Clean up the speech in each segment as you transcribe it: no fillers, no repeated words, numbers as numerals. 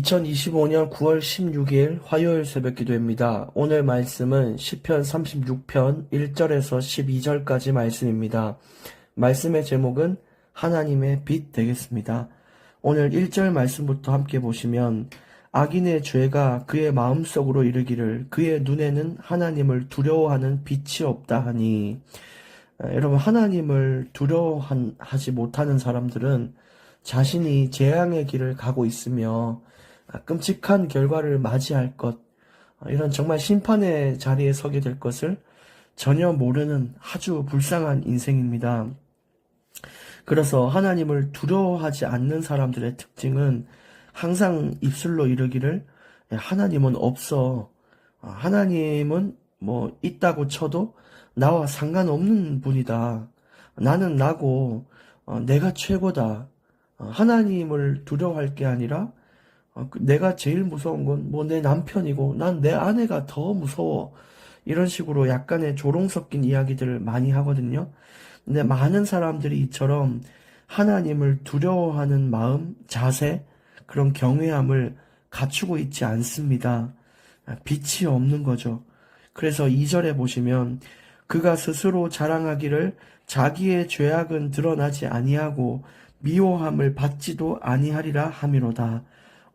2025년 9월 16일 화요일 새벽 기도입니다. 오늘 말씀은 시편 36편 1절에서 12절까지 말씀입니다. 말씀의 제목은 하나님의 빛 되겠습니다. 오늘 1절 말씀부터 함께 보시면 악인의 죄가 그의 마음속으로 이르기를 그의 눈에는 하나님을 두려워하는 빛이 없다 하니, 여러분, 하나님을 두려워하지 못하는 사람들은 자신이 재앙의 길을 가고 있으며 끔찍한 결과를 맞이할 것, 이런 정말 심판의 자리에 서게 될 것을 전혀 모르는 아주 불쌍한 인생입니다. 그래서 하나님을 두려워하지 않는 사람들의 특징은 항상 입술로 이르기를 하나님은 없어, 하나님은 뭐 있다고 쳐도 나와 상관없는 분이다, 나는 나고 내가 최고다, 하나님을 두려워할 게 아니라 내가 제일 무서운 건 뭐 내 남편이고 난 내 아내가 더 무서워, 이런 식으로 약간의 조롱 섞인 이야기들을 많이 하거든요. 근데 많은 사람들이 이처럼 하나님을 두려워하는 마음, 자세, 그런 경외함을 갖추고 있지 않습니다. 빛이 없는 거죠. 그래서 2절에 보시면 그가 스스로 자랑하기를 자기의 죄악은 드러나지 아니하고 미워함을 받지도 아니하리라 하미로다.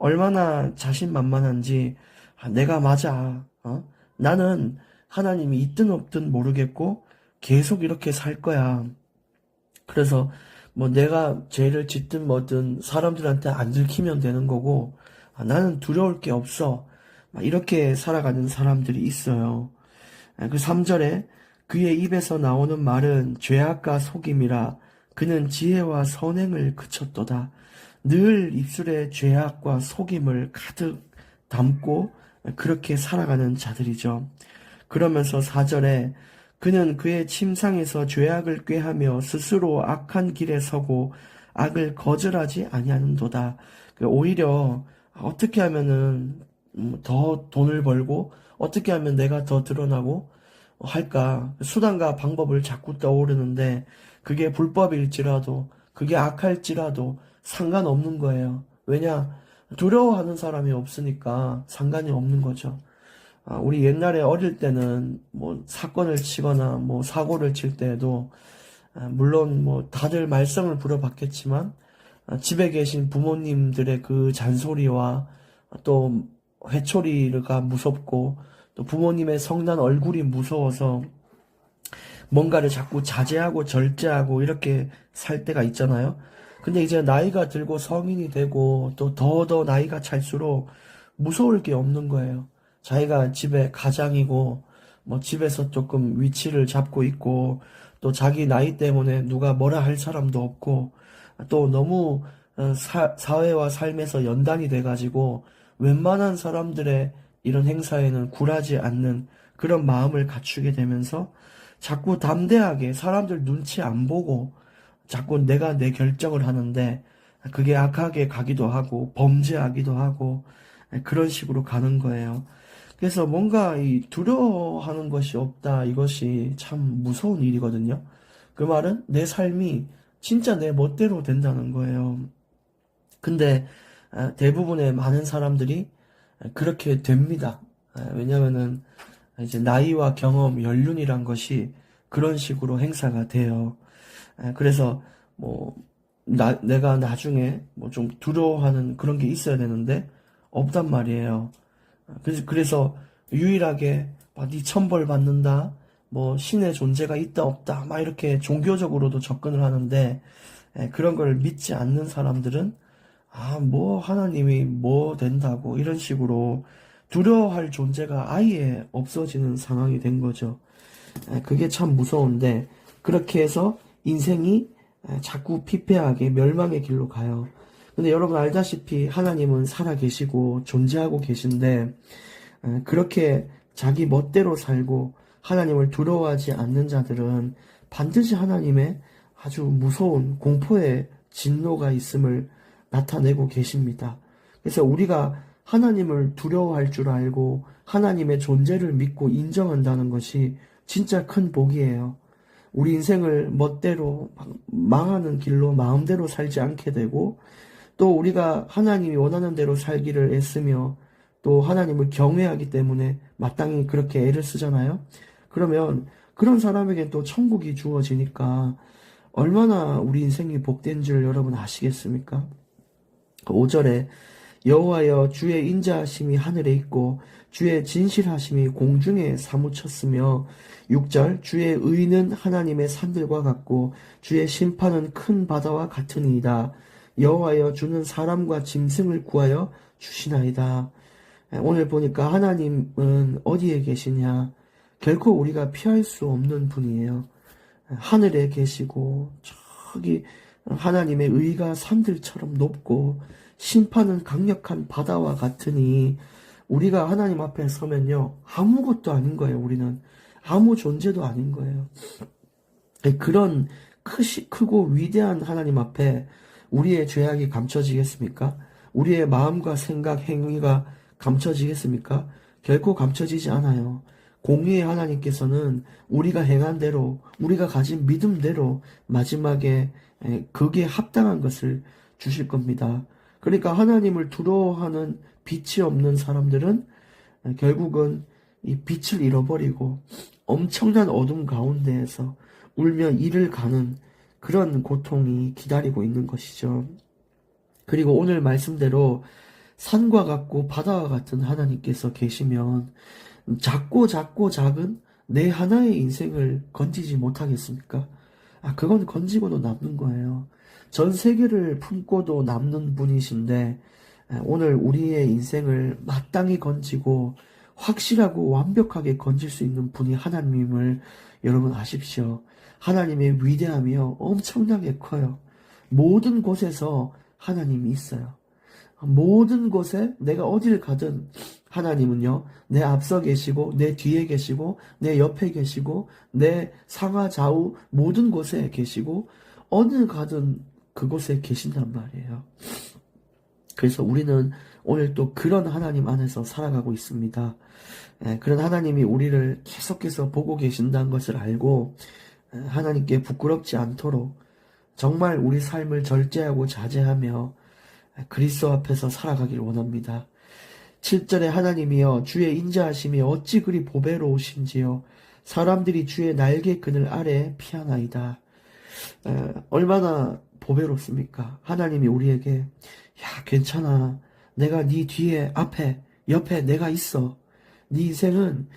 얼마나 자신만만한지, 내가 맞아, 나는 하나님이 있든 없든 모르겠고 계속 이렇게 살 거야. 그래서 뭐 내가 죄를 짓든 뭐든 사람들한테 안 들키면 되는 거고, 나는 두려울 게 없어, 이렇게 살아가는 사람들이 있어요. 그 3절에 그의 입에서 나오는 말은 죄악과 속임이라 그는 지혜와 선행을 그쳤도다. 늘 입술에 죄악과 속임을 가득 담고 그렇게 살아가는 자들이죠. 그러면서 4절에 그는 그의 침상에서 죄악을 꾀하며 스스로 악한 길에 서고 악을 거절하지 아니하는도다. 오히려 어떻게 하면은 더 돈을 벌고 어떻게 하면 내가 더 드러나고 할까, 수단과 방법을 자꾸 떠오르는데 그게 불법일지라도 그게 악할지라도 상관없는 거예요. 왜냐? 두려워하는 사람이 없으니까 상관이 없는 거죠. 우리 옛날에 어릴 때는 뭐 사건을 치거나 뭐 사고를 칠 때에도 물론 뭐 다들 말썽을 부려봤겠지만 집에 계신 부모님들의 그 잔소리와 또 회초리가 무섭고 또 부모님의 성난 얼굴이 무서워서 뭔가를 자꾸 자제하고 절제하고 이렇게 살 때가 있잖아요. 근데 이제 나이가 들고 성인이 되고 또 더 나이가 찰수록 무서울 게 없는 거예요. 자기가 집에 가장이고 뭐 집에서 조금 위치를 잡고 있고 또 자기 나이 때문에 누가 뭐라 할 사람도 없고 또 너무 사회와 삶에서 연단이 돼가지고 웬만한 사람들의 이런 행사에는 굴하지 않는 그런 마음을 갖추게 되면서 자꾸 담대하게 사람들 눈치 안 보고 자꾸 내가 내 결정을 하는데 그게 악하게 가기도 하고 범죄하기도 하고 그런 식으로 가는 거예요. 그래서 뭔가 이 두려워하는 것이 없다, 이것이 참 무서운 일이거든요. 그 말은 내 삶이 진짜 내 멋대로 된다는 거예요. 근데 대부분의 많은 사람들이 그렇게 됩니다. 왜냐면은 이제 나이와 경험, 연륜이란 것이 그런 식으로 행사가 돼요. 그래서 뭐 내가 나중에 뭐 좀 두려워하는 그런 게 있어야 되는데 없단 말이에요. 그래서 유일하게 네 천벌 받는다, 뭐 신의 존재가 있다 없다, 막 이렇게 종교적으로도 접근을 하는데 그런 걸 믿지 않는 사람들은 뭐 하나님이 뭐 된다고 이런 식으로 두려워할 존재가 아예 없어지는 상황이 된 거죠. 그게 참 무서운데 그렇게 해서 인생이 자꾸 피폐하게 멸망의 길로 가요. 근데 여러분 알다시피 하나님은 살아계시고 존재하고 계신데 그렇게 자기 멋대로 살고 하나님을 두려워하지 않는 자들은 반드시 하나님의 아주 무서운 공포의 진노가 있음을 나타내고 계십니다. 그래서 우리가 하나님을 두려워할 줄 알고 하나님의 존재를 믿고 인정한다는 것이 진짜 큰 복이에요. 우리 인생을 멋대로 망하는 길로 마음대로 살지 않게 되고 또 우리가 하나님이 원하는 대로 살기를 애쓰며 또 하나님을 경외하기 때문에 마땅히 그렇게 애를 쓰잖아요. 그러면 그런 사람에게 또 천국이 주어지니까 얼마나 우리 인생이 복된 줄 여러분 아시겠습니까? 5절에 여호와여 주의 인자하심이 하늘에 있고 주의 진실하심이 공중에 사무쳤으며 6절 주의 의는 하나님의 산들과 같고 주의 심판은 큰 바다와 같으니이다. 여호와여 주는 사람과 짐승을 구하여 주시나이다. 오늘 보니까 하나님은 어디에 계시냐? 결코 우리가 피할 수 없는 분이에요. 하늘에 계시고 저기 하나님의 의가 산들처럼 높고 심판은 강력한 바다와 같으니 우리가 하나님 앞에 서면요 아무것도 아닌 거예요. 우리는 아무 존재도 아닌 거예요. 그런 크고 위대한 하나님 앞에 우리의 죄악이 감춰지겠습니까? 우리의 마음과 생각, 행위가 감춰지겠습니까? 결코 감춰지지 않아요. 공의의 하나님께서는 우리가 행한 대로, 우리가 가진 믿음대로 마지막에 거기에 합당한 것을 주실 겁니다. 그러니까 하나님을 두려워하는 빛이 없는 사람들은 결국은 이 빛을 잃어버리고 엄청난 어둠 가운데에서 울며 이를 가는 그런 고통이 기다리고 있는 것이죠. 그리고 오늘 말씀대로 산과 같고 바다와 같은 하나님께서 계시면 작고 작은 내 하나의 인생을 건지지 못하겠습니까? 그건 건지고도 남는 거예요. 전 세계를 품고도 남는 분이신데 오늘 우리의 인생을 마땅히 건지고 확실하고 완벽하게 건질 수 있는 분이 하나님임을 여러분 아십시오. 하나님의 위대함이요 엄청나게 커요. 모든 곳에서 하나님이 있어요. 모든 곳에 내가 어딜 가든 하나님은요 내 앞서 계시고 내 뒤에 계시고 내 옆에 계시고 내 상하 좌우 모든 곳에 계시고 어느 가든 그곳에 계신단 말이에요. 그래서 우리는 오늘 또 그런 하나님 안에서 살아가고 있습니다. 그런 하나님이 우리를 계속해서 보고 계신다는 것을 알고 하나님께 부끄럽지 않도록 정말 우리 삶을 절제하고 자제하며 그리스도 앞에서 살아가길 원합니다. 7절에 하나님이여 주의 인자하심이 어찌 그리 보배로우신지요 사람들이 주의 날개 그늘 아래 피하나이다. 얼마나 보배롭습니까? 하나님이 우리에게 야 괜찮아 내가 네 뒤에 앞에 옆에 내가 있어 네 인생은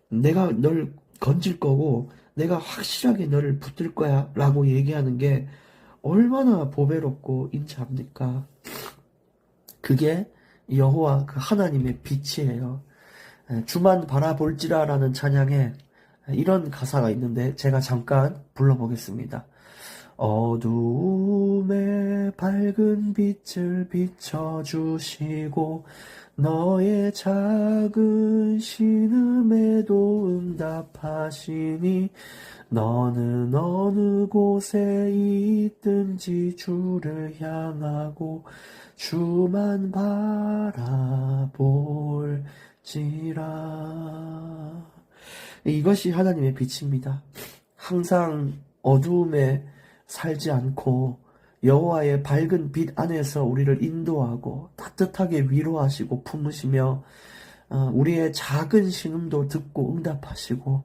내가 널 건질 거고 내가 확실하게 너를 붙들 거야 라고 얘기하는 게 얼마나 보배롭고 인자합니까? 그게 여호와 그 하나님의 빛이에요. 주만 바라볼지라 라는 찬양에 이런 가사가 있는데 제가 잠깐 불러보겠습니다. 어두움에 밝은 빛을 비춰주시고 너의 작은 신음에도 응답하시니 너는 어느 곳에 있든지 주를 향하고 주만 바라볼지라. 이것이 하나님의 빛입니다. 항상 어두움에 살지 않고 여호와의 밝은 빛 안에서 우리를 인도하고 따뜻하게 위로하시고 품으시며 우리의 작은 신음도 듣고 응답하시고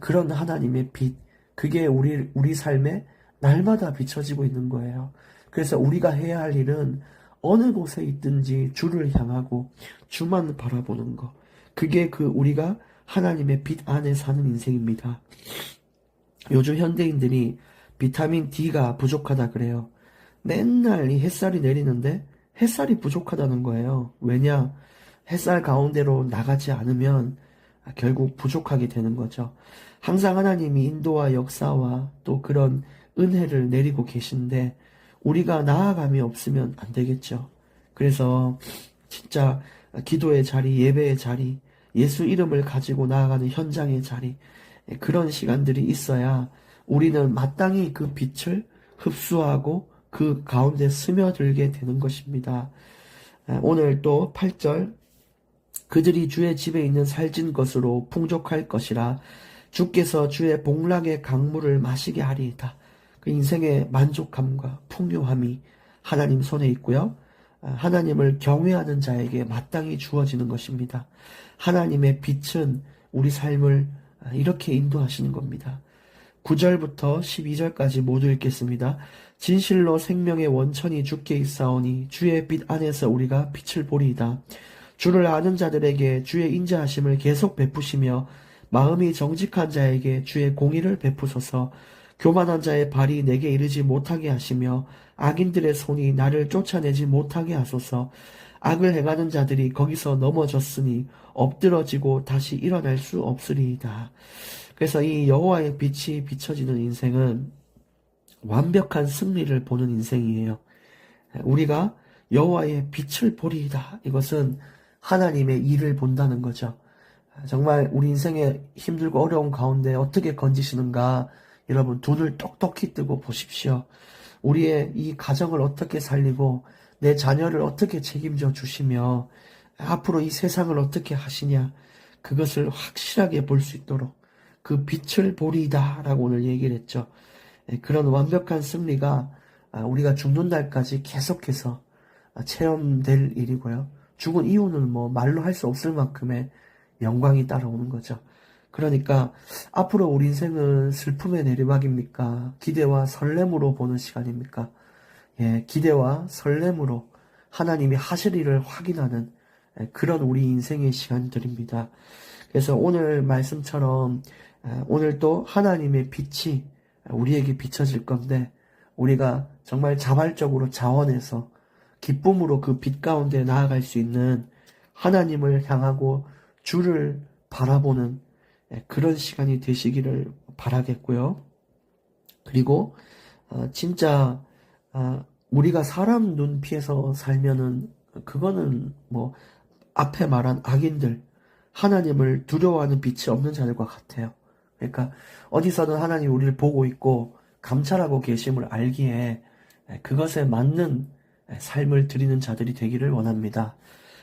그런 하나님의 빛, 그게 우리 삶에 날마다 비춰지고 있는 거예요. 그래서 우리가 해야 할 일은 어느 곳에 있든지 주를 향하고 주만 바라보는 거. 그게 우리가 하나님의 빛 안에 사는 인생입니다. 요즘 현대인들이 비타민 D가 부족하다 그래요. 맨날 이 햇살이 내리는데 햇살이 부족하다는 거예요. 왜냐? 햇살 가운데로 나가지 않으면 결국 부족하게 되는 거죠. 항상 하나님이 인도와 역사와 또 그런 은혜를 내리고 계신데 우리가 나아감이 없으면 안 되겠죠. 그래서 진짜 기도의 자리, 예배의 자리, 예수 이름을 가지고 나아가는 현장의 자리, 그런 시간들이 있어야 우리는 마땅히 그 빛을 흡수하고 그 가운데 스며들게 되는 것입니다. 오늘 또 8절 그들이 주의 집에 있는 살찐 것으로 풍족할 것이라 주께서 주의 복락의 강물을 마시게 하리이다. 그 인생의 만족함과 풍요함이 하나님 손에 있고요. 하나님을 경외하는 자에게 마땅히 주어지는 것입니다. 하나님의 빛은 우리 삶을 이렇게 인도하시는 겁니다. 9절부터 12절까지 모두 읽겠습니다. 진실로 생명의 원천이 주께 있사오니 주의 빛 안에서 우리가 빛을 보리이다. 주를 아는 자들에게 주의 인자하심을 계속 베푸시며 마음이 정직한 자에게 주의 공의를 베푸소서. 교만한 자의 발이 내게 이르지 못하게 하시며 악인들의 손이 나를 쫓아내지 못하게 하소서. 악을 행하는 자들이 거기서 넘어졌으니 엎드러지고 다시 일어날 수 없으리이다. 그래서 이 여호와의 빛이 비춰지는 인생은 완벽한 승리를 보는 인생이에요. 우리가 여호와의 빛을 보리이다. 이것은 하나님의 일을 본다는 거죠. 정말 우리 인생에 힘들고 어려운 가운데 어떻게 건지시는가, 여러분 눈을 똑똑히 뜨고 보십시오. 우리의 이 가정을 어떻게 살리고 내 자녀를 어떻게 책임져 주시며 앞으로 이 세상을 어떻게 하시냐, 그것을 확실하게 볼 수 있도록 그 빛을 보리이다 라고 오늘 얘기를 했죠. 그런 완벽한 승리가 우리가 죽는 날까지 계속해서 체험될 일이고요. 죽은 이유는 뭐 말로 할 수 없을 만큼의 영광이 따라오는 거죠. 그러니까 앞으로 우리 인생은 슬픔의 내리막입니까? 기대와 설렘으로 보는 시간입니까? 예, 기대와 설렘으로 하나님이 하실 일을 확인하는 그런 우리 인생의 시간들입니다. 그래서 오늘 말씀처럼 오늘 또 하나님의 빛이 우리에게 비춰질 건데, 우리가 정말 자발적으로 자원해서 기쁨으로 그 빛 가운데 나아갈 수 있는, 하나님을 향하고 주를 바라보는 그런 시간이 되시기를 바라겠고요. 그리고 진짜 우리가 사람 눈 피해서 살면은 그거는 뭐 앞에 말한 악인들, 하나님을 두려워하는 빛이 없는 자들과 같아요. 그러니까 어디서든 하나님이 우리를 보고 있고 감찰하고 계심을 알기에 그것에 맞는 삶을 드리는 자들이 되기를 원합니다.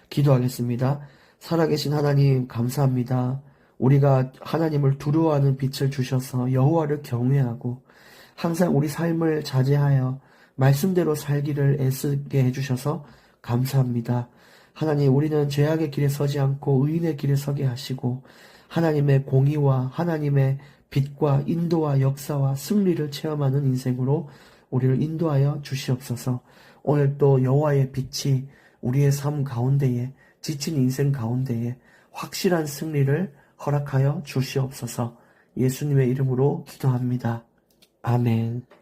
기도하겠습니다. 살아계신 하나님, 감사합니다. 우리가 하나님을 두려워하는 빛을 주셔서 여호와를 경외하고 항상 우리 삶을 자제하여 말씀대로 살기를 애쓰게 해주셔서 감사합니다. 하나님, 우리는 죄악의 길에 서지 않고 의인의 길에 서게 하시고 하나님의 공의와 하나님의 빛과 인도와 역사와 승리를 체험하는 인생으로 우리를 인도하여 주시옵소서. 오늘 또 여호와의 빛이 우리의 삶 가운데에, 지친 인생 가운데에 확실한 승리를 허락하여 주시옵소서. 예수님의 이름으로 기도합니다. 아멘.